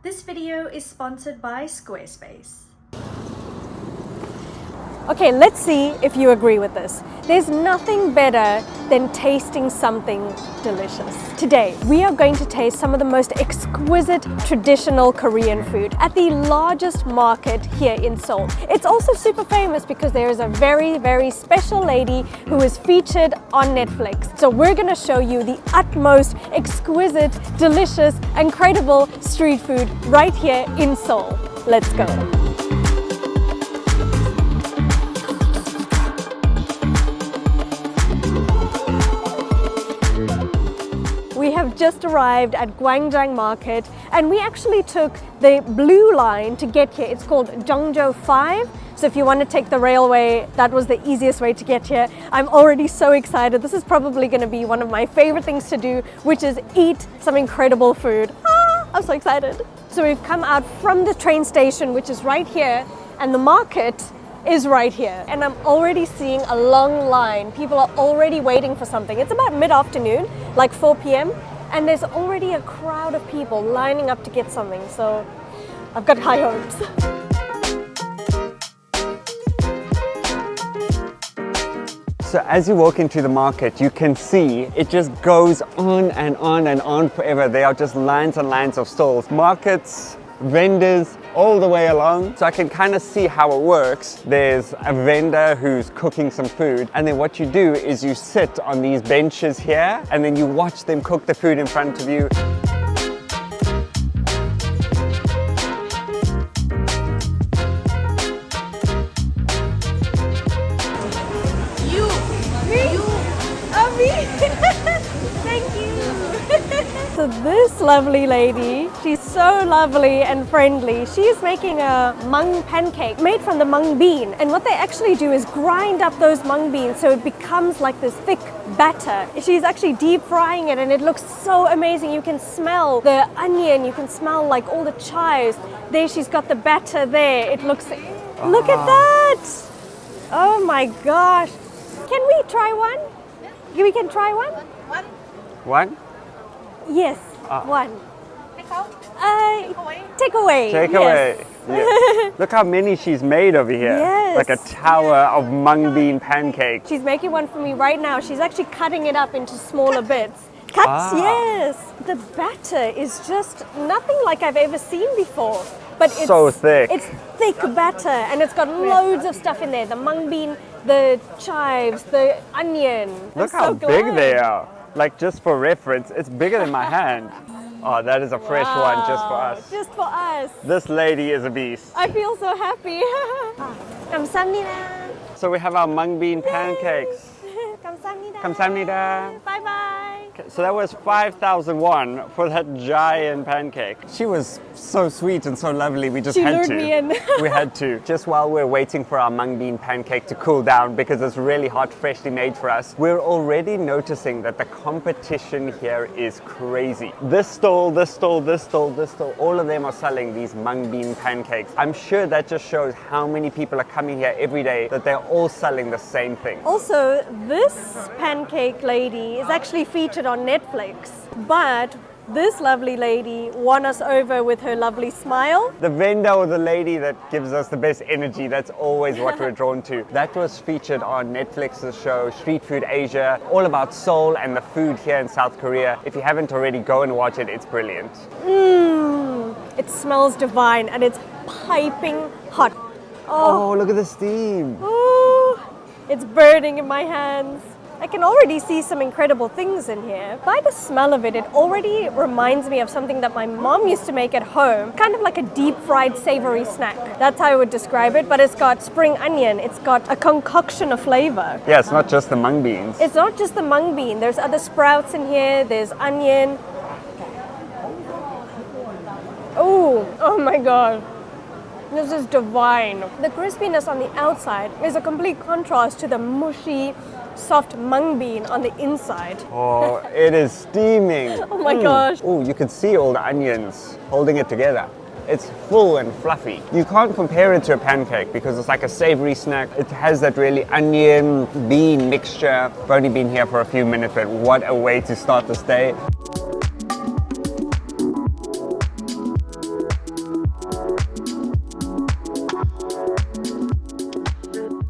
This video is sponsored by Squarespace. Okay, let's see if you agree with this. There's nothing better than tasting something delicious. Today, we are going to taste some of the most exquisite traditional Korean food at the largest market here in Seoul. It's also super famous because there is a very, very special lady who is featured on Netflix. So we're gonna show you the utmost exquisite, delicious, incredible street food right here in Seoul. Let's go. We have just arrived at Gwangjang market and we actually took the blue line to get here. It's called Jeongjo 5. So if you want to take the railway, that was the easiest way to get here. I'm already so excited. This is probably going to be one of my favorite things to do, which is eat some incredible food. I'm so excited. So we've come out from the train station, which is right here, and the market is right here. And I'm already seeing a long line. People are already waiting for something. It's about mid-afternoon, like 4 p.m. and there's already a crowd of people lining up to get something. So I've got high hopes. So as you walk into the market, you can see it just goes on and on and on forever. There are just lines and lines of stalls, markets, vendors, all the way along. So I can kind of see how it works. There's a vendor who's cooking some food, and then what you do is you sit on these benches here and then you watch them cook the food in front of you. Thank you. So this lovely lady, she's so lovely and friendly. She is making a mung pancake made from the mung bean. And what they actually do is grind up those mung beans so it becomes like this thick batter. She's actually deep frying it and it looks so amazing. You can smell the onion, you can smell like all the chives. There she's got the batter there. It looks, look at that. Oh my gosh. Can we try one? We can try one? One? Yes, one. Take away. Take yes. away. Yeah. Look how many she's made over here. Yes. Like a tower of mung bean pancakes. She's making one for me right now. She's actually cutting it up into smaller bits. Cuts, yes. The batter is just nothing like I've ever seen before. But it's so thick. It's thick batter and it's got loads of stuff in there. The mung bean, the chives, the onion. Look how big they are. Like just for reference, it's bigger than my hand. Oh, that is a fresh one just for us. Just for us. This lady is a beast. I feel so happy. 감사합니다. So we have our mung bean pancakes. 감사합니다. 감사합니다. Bye bye. So that was 5,000 won for that giant pancake. She was so sweet and so lovely, we just She had lured to. me in. We had to. Just while we're waiting for our mung bean pancake to cool down because it's really hot, freshly made for us, we're already noticing that the competition here is crazy. This stall, this stall, this stall, this stall, all of them are selling these mung bean pancakes. I'm sure that just shows how many people are coming here every day, that they're all selling the same thing. Also, this pancake lady is actually featured on Netflix, but this lovely lady won us over with her lovely smile. The vendor or the lady that gives us the best energy, that's always what we're drawn to. That was featured on Netflix's show Street Food Asia, all about Seoul and the food here in South Korea. If you haven't already, go and watch it, it's brilliant. It smells divine and it's piping hot. Oh, look at the steam. Ooh, it's burning in my hands. I can already see some incredible things in here. By the smell of it, it already reminds me of something that my mom used to make at home. Kind of like a deep fried savory snack. That's how I would describe it, but it's got spring onion. It's got a concoction of flavor. Yeah, it's not just the mung beans. It's not just the mung bean. There's other sprouts in here. There's onion. Oh my God. This is divine. The crispiness on the outside is a complete contrast to the mushy, soft mung bean on the inside. Oh, it is steaming. Oh my gosh. Oh, you can see all the onions holding it together. It's full and fluffy. You can't compare it to a pancake because it's like a savory snack. It has that really onion, bean mixture. I've only been here for a few minutes, but what a way to start this day.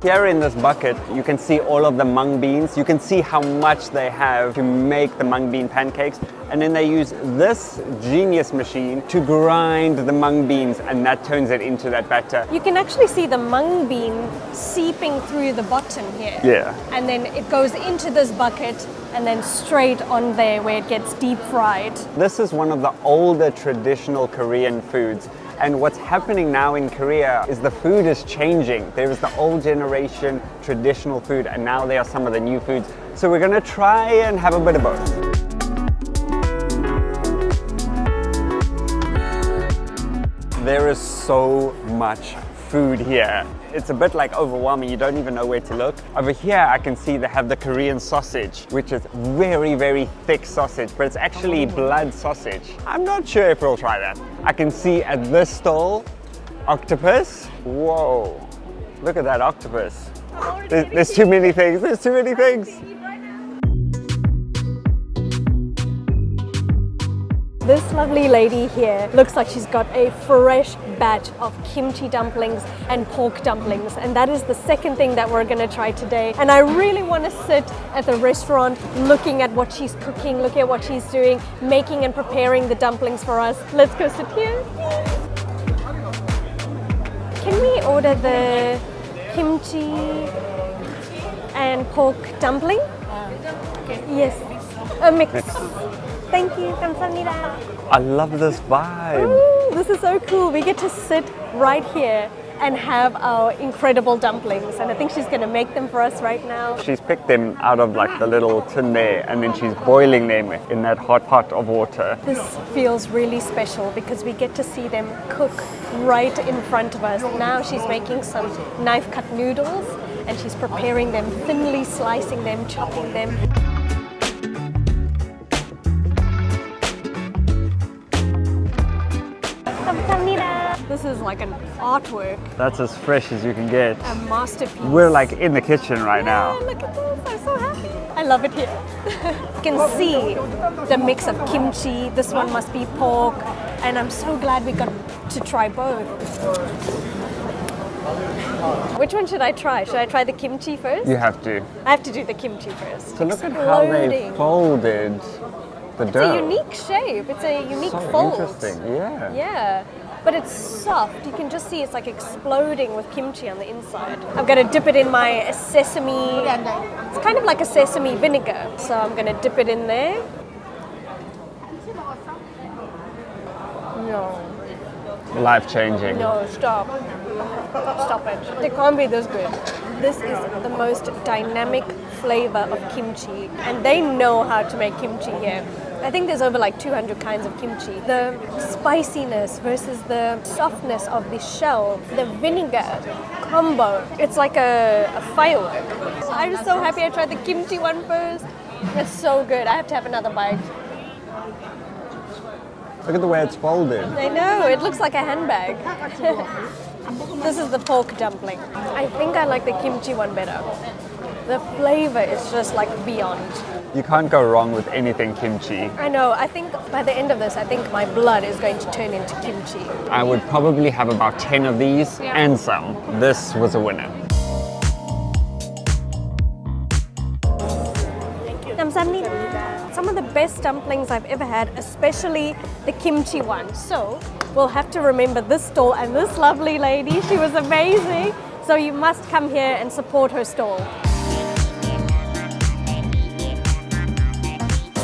Here in this bucket, you can see all of the mung beans. You can see how much they have to make the mung bean pancakes. And then they use this genius machine to grind the mung beans, and that turns it into that batter. You can actually see the mung bean seeping through the bottom here. Yeah. And then it goes into this bucket and then straight on there where it gets deep fried. This is one of the older traditional Korean foods. And what's happening now in Korea is the food is changing. There is the old generation traditional food, and now there are some of the new foods. So we're gonna try and have a bit of both. There is so much food here. It's a bit like overwhelming, you don't even know where to look. Over here I can see they have the Korean sausage, which is very, very thick sausage, but it's actually blood sausage. I'm not sure if we'll try that. I can see at this stall, octopus. Whoa, look at that octopus. There's too many things, there's too many things. This lovely lady here looks like she's got a fresh batch of kimchi dumplings and pork dumplings, and that is the second thing that we're gonna try today. And I really want to sit at the restaurant looking at what she's cooking, looking at what she's doing, making and preparing the dumplings for us. Let's go sit here. Can we order the kimchi and pork dumpling? Yes, a mix. Thank you, 감사합니다. I love this vibe. Ooh, this is so cool. We get to sit right here and have our incredible dumplings, and I think she's gonna make them for us right now. She's picked them out of like the little tin there, and then she's boiling them in that hot pot of water. This feels really special because we get to see them cook right in front of us. Now she's making some knife cut noodles, and she's preparing them, thinly slicing them, chopping them. This is like an artwork, That's as fresh as you can get. a masterpiece. We're like in the kitchen right now. Look at this, I'm so happy. I love it here. You can see the mix of kimchi, this one must be pork, and I'm so glad we got to try both. Which one should I try? Should I try the kimchi first? You have to. I have to do the kimchi first. So look at how they Exploding. folded the It's dough. a unique shape, it's a unique So fold. interesting, yeah. Yeah, but it's soft. You can just see it's like exploding with kimchi on the inside. I've got to dip it in my sesame. It's kind of like a sesame vinegar. So I'm going to dip it in there. No, Life changing. no, stop. Stop it. It can't be this good. This is the most dynamic flavor of kimchi, and they know how to make kimchi here. I think there's over like 200 kinds of kimchi. The spiciness versus the softness of the shell, the vinegar combo, it's like a firework. I'm so happy I tried the kimchi one first. It's so good. I have to have another bite. Look at the way it's folded. I know, it looks like a handbag. This is the pork dumpling. I think I like the kimchi one better. The flavor is just like beyond. You can't go wrong with anything kimchi. I know, I think by the end of this, I think my blood is going to turn into kimchi. I would probably have about 10 of these and some. This was a winner. 감사합니다. Some of the best dumplings I've ever had, especially the kimchi one. So we'll have to remember this stall and this lovely lady. She was amazing. So you must come here and support her stall.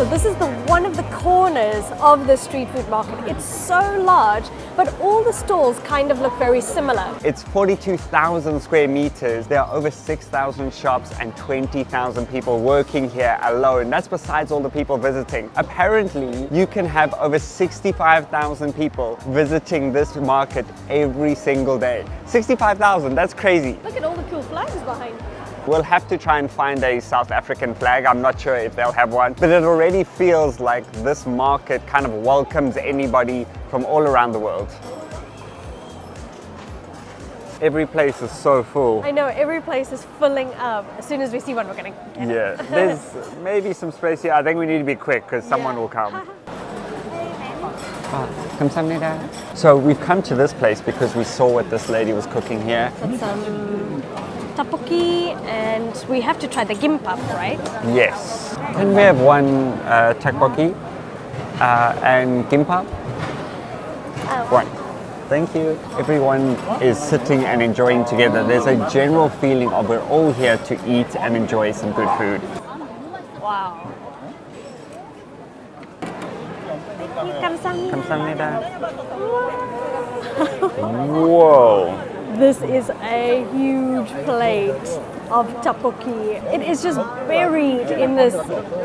So this is one of the corners of the street food market. It's so large, but all the stalls kind of look very similar. It's 42,000 square meters. There are over 6,000 shops and 20,000 people working here alone. That's besides all the people visiting. Apparently, you can have over 65,000 people visiting this market every single day. 65,000, that's crazy. Look at all the cool flags behind. We'll have to try and find a South African flag. I'm not sure if they'll have one, but it already feels like this market kind of welcomes anybody from all around the world. Every place is so full. I know, every place is filling up. As soon as we see one, we're gonna get it. Yeah, there's maybe some space here. I think we need to be quick because someone will come. So we've come to this place because we saw what this lady was cooking here. Got some tteokbokki, and we have to try the kimbap, right? Yes. Can we have one tteokbokki and kimbap? One. Thank you. Everyone is sitting and enjoying together. There's a general feeling of we're all here to eat and enjoy some good food. Wow. 감사합니다. Whoa. This is a huge plate of tteokbokki. It is just buried in this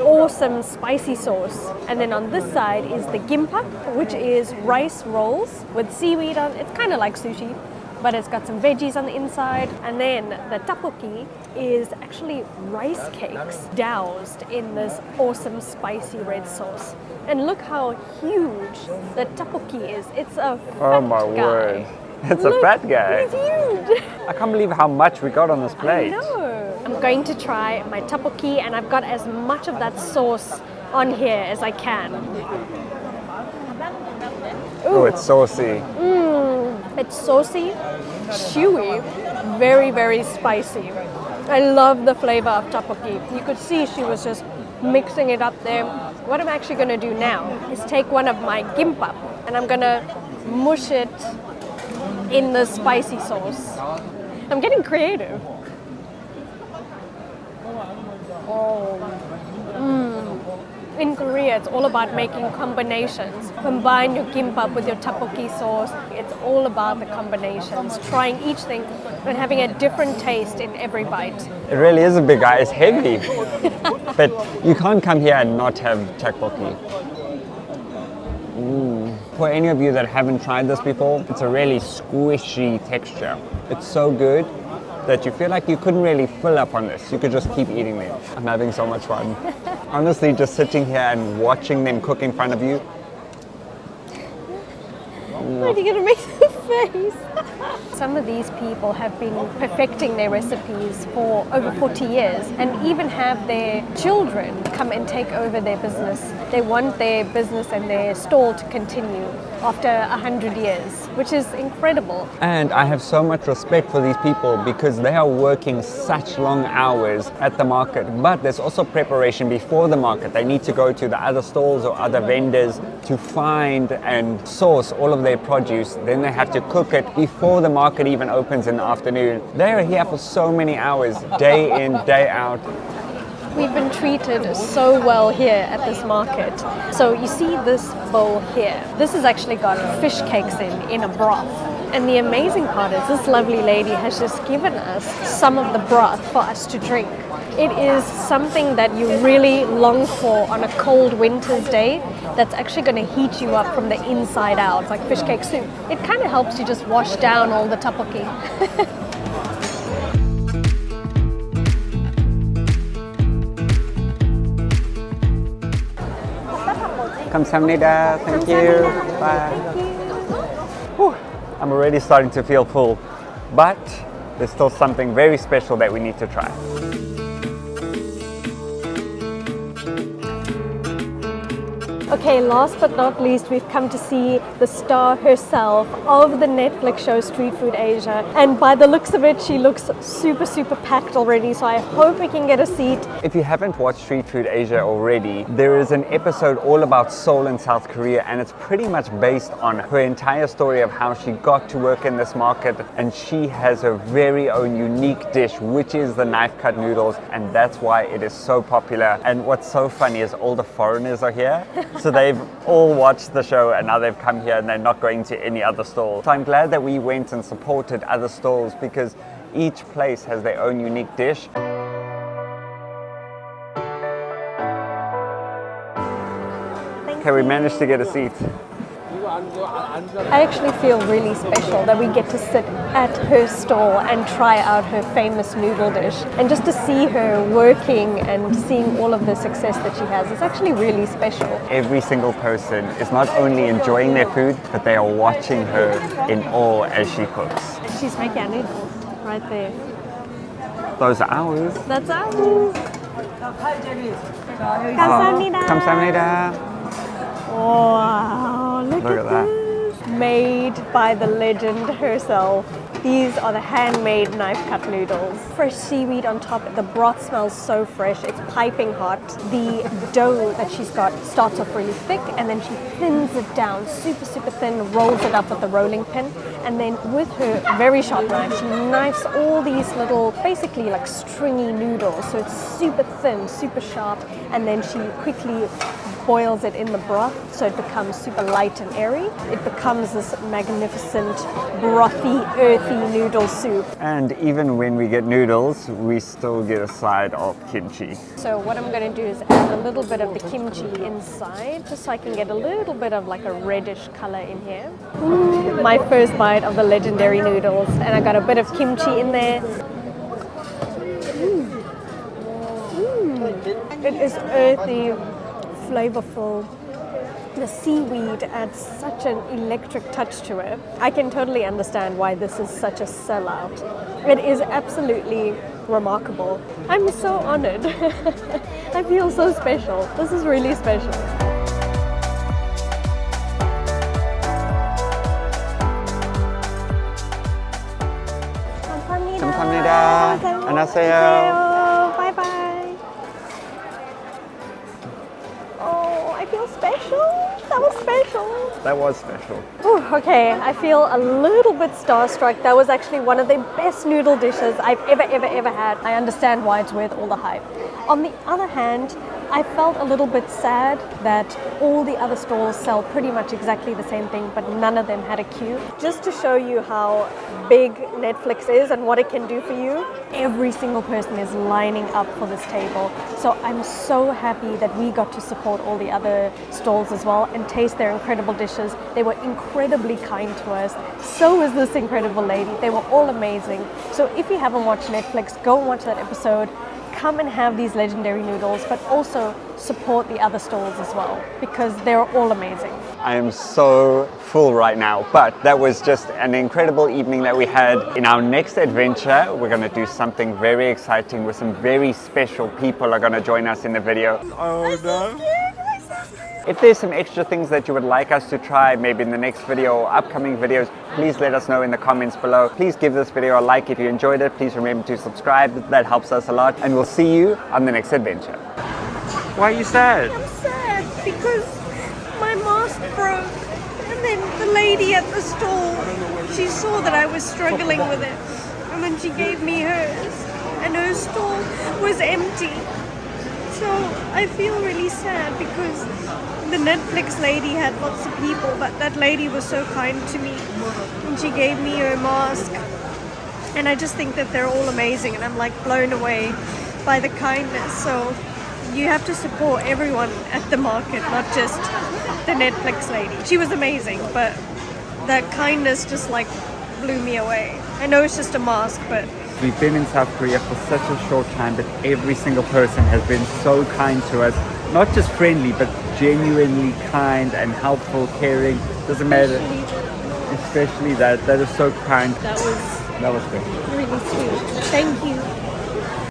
awesome spicy sauce. And then on this side is the kimbap, which is rice rolls with seaweed on. It's kind of like sushi, but it's got some veggies on the inside. And then the tteokbokki is actually rice cakes doused in this awesome spicy red sauce. And look how huge the tteokbokki is. It's a fat Oh my guy. word. It's Look, a fat guy. He's huge. I can't believe how much we got on this plate. No. I'm going to try my tteokbokki, and I've got as much of that sauce on here as I can. Oh, it's saucy. It's saucy, chewy, very, very spicy. I love the flavor of tteokbokki. You could see she was just mixing it up there. What I'm actually going to do now is take one of my kimbap, and I'm going to mush it in the spicy sauce. I'm getting creative. In Korea, it's all about making combinations. Combine your kimbap with your tteokbokki sauce. It's all about the combinations, trying each thing and having a different taste in every bite. It really is a big guy. It's heavy. But you can't come here and not have tteokbokki. For any of you that haven't tried this before, it's a really squishy texture. It's so good that you feel like you couldn't really fill up on this. You could just keep eating them. I'm having so much fun. Honestly, just sitting here and watching them cook in front of you. Why are you going to make the face? Some of these people have been perfecting their recipes for over 40 years and even have their children come and take over their business. They want their business and their stall to continue after 100 years, which is incredible. And I have so much respect for these people because they are working such long hours at the market. But there's also preparation before the market. They need to go to the other stalls or other vendors to find and source all of their produce. Then they have to cook it before the market even opens in the afternoon. They are here for so many hours, day in, day out. We've been treated so well here at this market. So you see this bowl here. This has actually got fish cakes in a broth. And the amazing part is this lovely lady has just given us some of the broth for us to drink. It is something that you really long for on a cold winter's day that's actually going to heat you up from the inside out. It's like fish cake soup. It kind of helps you just wash down all the tteokbokki. 감사합니다. Thank you. Bye. Whew. I'm already starting to feel full, but there's still something very special that we need to try. Okay, last but not least, we've come to see the star herself of the Netflix show Street Food Asia. And by the looks of it, she looks super, super packed already. So I hope we can get a seat. If you haven't watched Street Food Asia already, there is an episode all about Seoul in South Korea, and it's pretty much based on her entire story of how she got to work in this market. And she has her very own unique dish, which is the knife cut noodles, and that's why it is so popular. And what's so funny is all the foreigners are here. So they've all watched the show and now they've come here and they're not going to any other stall. So I'm glad that we went and supported other stalls because each place has their own unique dish. Okay, we managed to get a seat. I actually feel really special that we get to sit at her stall and try out her famous noodle dish. And just to see her working and seeing all of the success that she has, it's actually really special. Every single person is not only enjoying their food, but they are watching her in awe as she cooks. She's making our noodles right there. Those are ours. That's ours. 감사합니다. 감사합니다. Wow, look Look at at that. this. Made by the legend herself. These are the handmade knife cut noodles. Fresh seaweed on top. The broth smells so fresh. It's piping hot. The dough that she's got starts off really thick and then she thins it down super, super thin, rolls it up with the rolling pin. And then with her very sharp knife, she knifes all these little, basically like stringy noodles. So it's super thin, super sharp. And then she quickly boils it in the broth so it becomes super light and airy. It becomes this magnificent, brothy, earthy noodle soup. And even when we get noodles, we still get a side of kimchi. So what I'm going to do is add a little bit of the kimchi inside, just so I can get a little bit of like a reddish color in here. My first bite of the legendary noodles, and I got a bit of kimchi in there. It is earthy, flavorful. The seaweed adds such an electric touch to it. I can totally understand why this is such a sellout. It is absolutely remarkable. I'm so honored. I feel so special. This is really special. 감사합니다. 안녕하세요. Bye bye. I feel special. That was special. That was special. Ooh, okay, I feel a little bit starstruck. That was actually one of the best noodle dishes I've ever had. I understand why it's worth all the hype. On the other hand, I felt a little bit sad that all the other stalls sell pretty much exactly the same thing, but none of them had a queue. Just to show you how big Netflix is and what it can do for you, every single person is lining up for this table. So I'm so happy that we got to support all the other stalls as well and taste their incredible dishes. They were incredibly kind to us. So was this incredible lady. They were all amazing. So if you haven't watched Netflix, go and watch that episode. Come and have these legendary noodles, but also support the other stalls as well, because they're all amazing. I am so full right now, but that was just an incredible evening that we had. In our next adventure, we're going to do something very exciting with some very special people are going to join us in the video. Oh no. If there's some extra things that you would like us to try, maybe in the next video or upcoming videos, please let us know in the comments below. Please give this video a like if you enjoyed it. Please remember to subscribe. That helps us a lot. And we'll see you on the next adventure. Why are you sad? I'm sad because my mask broke. And then the lady at the stall, she saw that I was struggling with it. And then she gave me hers. And her stall was empty. So I feel really sad because the Netflix lady had lots of people, but that lady was so kind to me and she gave me her mask, and I just think that they're all amazing and I'm like blown away by the kindness. So you have to support everyone at the market, not just the Netflix lady. She was amazing, but that kindness just like blew me away. I know it's just a mask, but we've been in South Korea for such a short time, but every single person has been so kind to us. Not just friendly, but genuinely kind and helpful, caring. Doesn't matter. Especially that is so kind. That was special. really sweet. Thank you.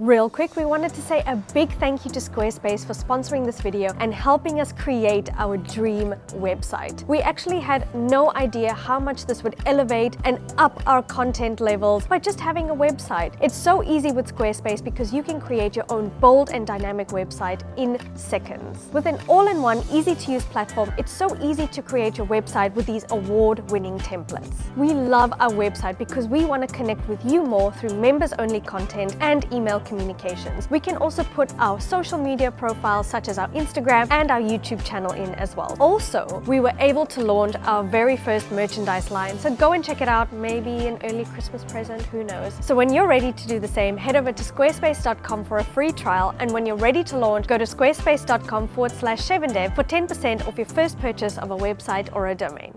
Real quick, we wanted to say a big thank you to Squarespace for sponsoring this video and helping us create our dream website. We actually had no idea how much this would elevate and up our content levels by just having a website. It's so easy with Squarespace because you can create your own bold and dynamic website in seconds. With an all-in-one, easy-to-use platform, it's so easy to create your website with these award-winning templates. We love our website because we want to connect with you more through members-only content and email communications. We can also put our social media profiles such as our Instagram and our YouTube channel in as well. Also, we were able to launch our very first merchandise line, so go and check it out, maybe an early Christmas present, who knows. So when you're ready to do the same, head over to squarespace.com for a free trial, and when you're ready to launch, go to squarespace.com/Shevelle and Devan for 10% off your first purchase of a website or a domain.